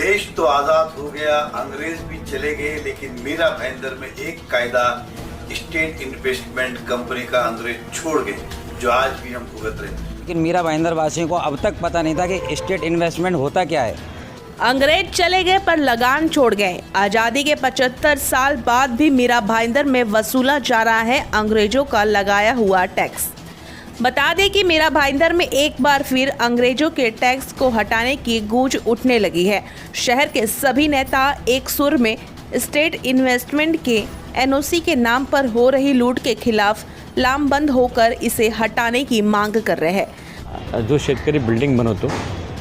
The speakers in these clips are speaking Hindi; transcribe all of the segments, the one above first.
देश तो आजाद हो गया, अंग्रेज भी चले गए, लेकिन मीरा भाईंदर में एक कायदा स्टेट इन्वेस्टमेंट कंपनी का अंग्रेज छोड़ गए, जो आज भी हम भुगत रहे हैं। लेकिन मीरा भाईंदर वासियों को अब तक पता नहीं था कि स्टेट इन्वेस्टमेंट होता क्या है। अंग्रेज चले गए पर लगान छोड़ गए। आज़ादी के 75 साल बाद भी मीरा भाईंदर में वसूला जा रहा है अंग्रेजों का लगाया हुआ टैक्स। बता दें कि मीरा भाईंदर में एक बार फिर अंग्रेजों के टैक्स को हटाने की गूंज उठने लगी है। शहर के सभी नेता एक सुर में स्टेट इन्वेस्टमेंट के एनओसी के नाम पर हो रही लूट के खिलाफ लामबंद होकर इसे हटाने की मांग कर रहे हैं। जो शेतकरी बिल्डिंग बनवतो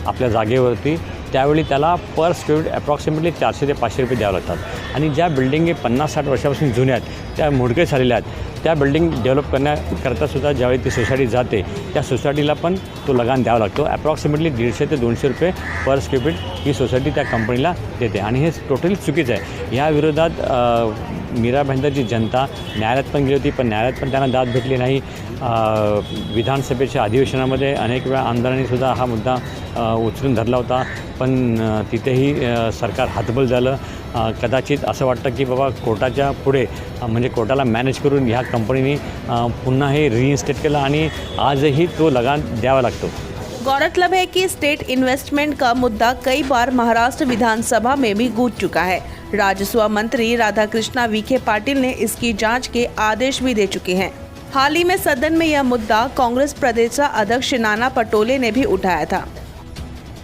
आपल्या जागेवरती, त्यावेळी त्याला पर स्क्वेअर फीट अप्रॉक्सिमेटली 400 ते 500 रुपये द्यावे लागतात आणि ज्या बिल्डिंग 50-60 वर्षापासून जुन्या आहेत, त्या मोडके झालेल्या आहेत, त्या बिल्डिंग डेव्हलप करण्याकरता सुद्धा ज्यावेळी ती सोसायटी जाते, त्या सोसायटीला पण तो लगान द्यावा लागतो। अप्रॉक्सिमेटली 150 ते 200 रुपये पर स्क्वेअर फीट ही सोसायटी त्या कंपनीला देते आणि हे टोटली चुकीचं आहे। या विरोधात मीरा भाईंदरची जनता न्यायालयात पण गेली होती, पण न्यायालयात पण त्यांना दाद भेटली नाही। विधानसभेच्या अधिवेशनामध्ये अनेक वेळा आमदारांनी सुद्धा हा मुद्दा उचलून धरला होता, पण तिथेही सरकार हातबल झालं। कदाचित असं वाटतं की बाबा कोर्टाच्या पुढे म्हणजे कोर्टाला मॅनेज करून ह्या कंपनीने पुन्हा हे रिइन्स्टेट केलं आणि आजही तो लगान द्यावा लागतो। गौरतलब है कि स्टेट इन्वेस्टमेंट का मुद्दा कई बार महाराष्ट्र विधानसभा में भी गूंज चुका है। राजस्व मंत्री राधाकृष्णा विखे पाटिल ने इसकी जांच के आदेश भी दे चुके हैं। हाल ही में सदन में यह मुद्दा कांग्रेस प्रदेश अध्यक्ष नाना पटोले ने भी उठाया था।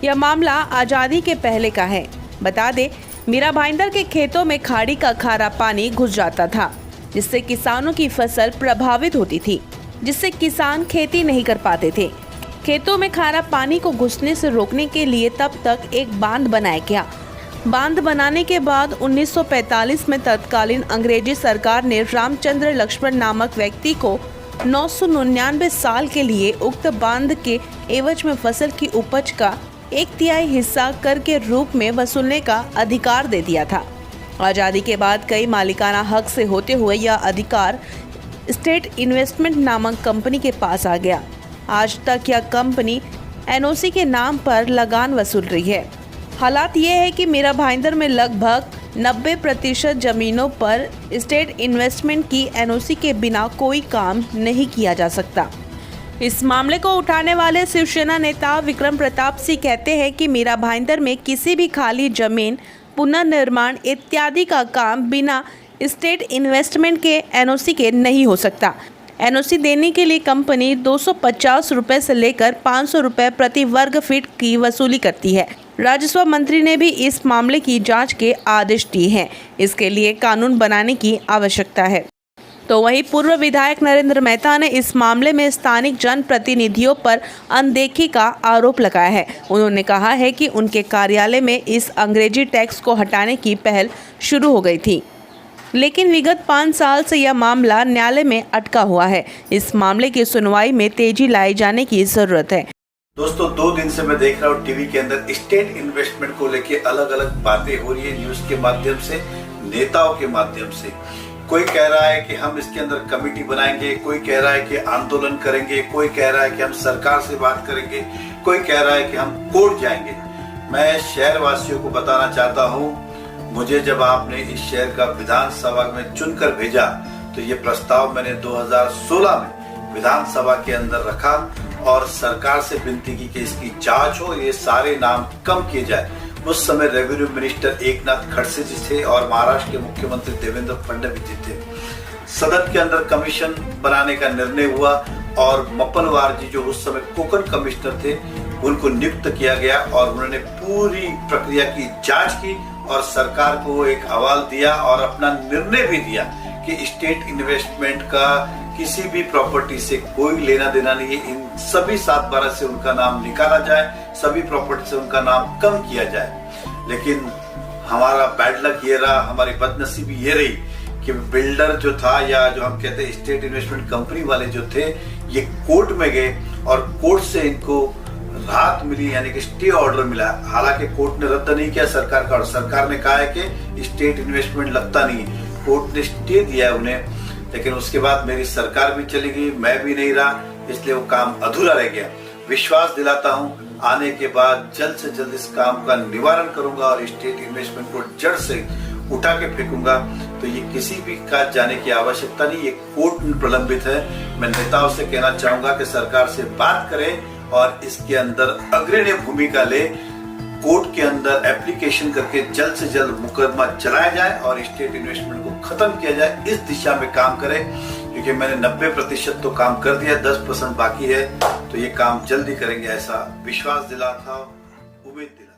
यह मामला आज़ादी के पहले का है। बता दें, मीरा भाईंदर के खेतों में खाड़ी का खारा पानी घुस जाता था, जिससे किसानों की फसल प्रभावित होती थी, जिससे किसान खेती नहीं कर पाते थे। खेतों में खारा पानी को घुसने से रोकने के लिए तब तक एक बांध बनाया गया। बांध बनाने के बाद 1945 में तत्कालीन अंग्रेजी सरकार ने रामचंद्र लक्ष्मण नामक व्यक्ति को 999 साल के लिए उक्त बांध के एवज में फसल की उपज का 1/3 हिस्सा कर के रूप में वसूलने का अधिकार दे दिया था। आज़ादी के बाद कई मालिकाना हक से होते हुए यह अधिकार स्टेट इन्वेस्टमेंट नामक कंपनी के पास आ गया। आज तक यह कंपनी एनओसी के नाम पर लगान वसूल रही है। हालात ये है कि मीरा भाईंदर में लगभग 90% जमीनों पर स्टेट इन्वेस्टमेंट की एनओसी के बिना कोई काम नहीं किया जा सकता। इस मामले को उठाने वाले शिवसेना नेता विक्रम प्रताप सिंह कहते हैं कि मीरा भाईंदर में किसी भी खाली जमीन, पुनर्निर्माण इत्यादि का काम बिना स्टेट इन्वेस्टमेंट के एनओसी के नहीं हो सकता। एनओसी देने के लिए कंपनी 250 रुपये से लेकर 500 रुपये प्रति वर्ग फीट की वसूली करती है। राजस्व मंत्री ने भी इस मामले की जांच के आदेश दिए हैं। इसके लिए कानून बनाने की आवश्यकता है। तो वहीं पूर्व विधायक नरेंद्र मेहता ने इस मामले में स्थानिक जनप्रतिनिधियों पर अनदेखी का आरोप लगाया है। उन्होंने कहा है कि उनके कार्यालय में इस अंग्रेजी टैक्स को हटाने की पहल शुरू हो गई थी, लेकिन विगत 5 साल से यह मामला न्यायालय में अटका हुआ है। इस मामले की सुनवाई में तेजी लाई जाने की जरूरत है। दोस्तों, 2 दिन से मैं देख रहा हूँ टीवी के अंदर स्टेट इन्वेस्टमेंट को लेके अलग अलग बातें हो रही है, न्यूज के माध्यम से, नेताओं के माध्यम से। कोई कह रहा है कि हम इसके अंदर कमेटी बनाएंगे, कोई कह रहा है कि आंदोलन करेंगे, कोई कह रहा है कि हम सरकार से बात करेंगे, कोई कह रहा है कि हम कोर्ट जाएंगे। मैं शहर वासियों को बताना चाहता हूँ, मुझे जब आपने इस शहर का विधानसभा में चुनकर भेजा, तो ये प्रस्ताव मैंने 2016 में विधानसभा के अंदर रखा और सरकार से विनती की कि इसकी जांच हो, ये सारे नाम कम किए जाए। उस समय रेवेन्यू मिनिस्टर एकनाथ खड़से जी थे और महाराष्ट्र के मुख्यमंत्री देवेंद्र फडणवीस जी थे। सदन के अंदर कमीशन बनाने का निर्णय हुआ और मप्पलवार जी जो उस समय कोकन कमिश्नर थे, उनको नियुक्त किया गया और उन्होंने पूरी प्रक्रिया की जांच की और सरकार को एक हवाल दिया और अपना निर्णय भी दिया कि स्टेट इन्वेस्टमेंट का किसी भी प्रॉपर्टी से कोई लेना देना नहीं है। इन सभी 7/12 से उनका नाम निकाला जाए, सभी प्रॉपर्टी से उनका नाम कम किया जाए। लेकिन हमारा बैड लक ये रहा, हमारी बदनसीबी ये रही कि बिल्डर जो था, या जो हम कहते हैं स्टेट इन्वेस्टमेंट कंपनी वाले जो थे, ये कोर्ट में गए और कोर्ट से इनको राहत मिली, यानी कि स्टे ऑर्डर मिला। हालांकि कोर्ट ने रद्द नहीं किया सरकार का, और सरकार ने कहा है कि स्टेट इन्वेस्टमेंट लगता नहीं, कोर्ट ने स्टे दिया है उन्हें। लेकिन उसके बाद मेरी सरकार भी चली गई, मैं भी नहीं रहा, इसलिए वो काम अधूरा रह गया। विश्वास दिलाता हूं आने के बाद जल्द से जल्द इस काम का निवारण करूंगा और स्टेट इन्वेस्टमेंट को जड़ से उठा के फेंकूंगा। तो ये किसी भी का जाने की आवश्यकता नहीं, ये कोर्ट में प्रलंबित है। मैं नेताओं से कहना चाहूंगा कि सरकार से बात करें और इसके अंदर अग्रणी भूमिका ले, कोर्ट के अंदर एप्लीकेशन करके जल्द से जल्द मुकदमा चलाया जाए और स्टेट इन्वेस्टमेंट को खत्म किया जाए। इस दिशा में काम करें, क्योंकि मैंने 90% तो काम कर दिया, 10% बाकी है। तो ये काम जल्दी करेंगे ऐसा विश्वास दिला था, उम्मीद दिला।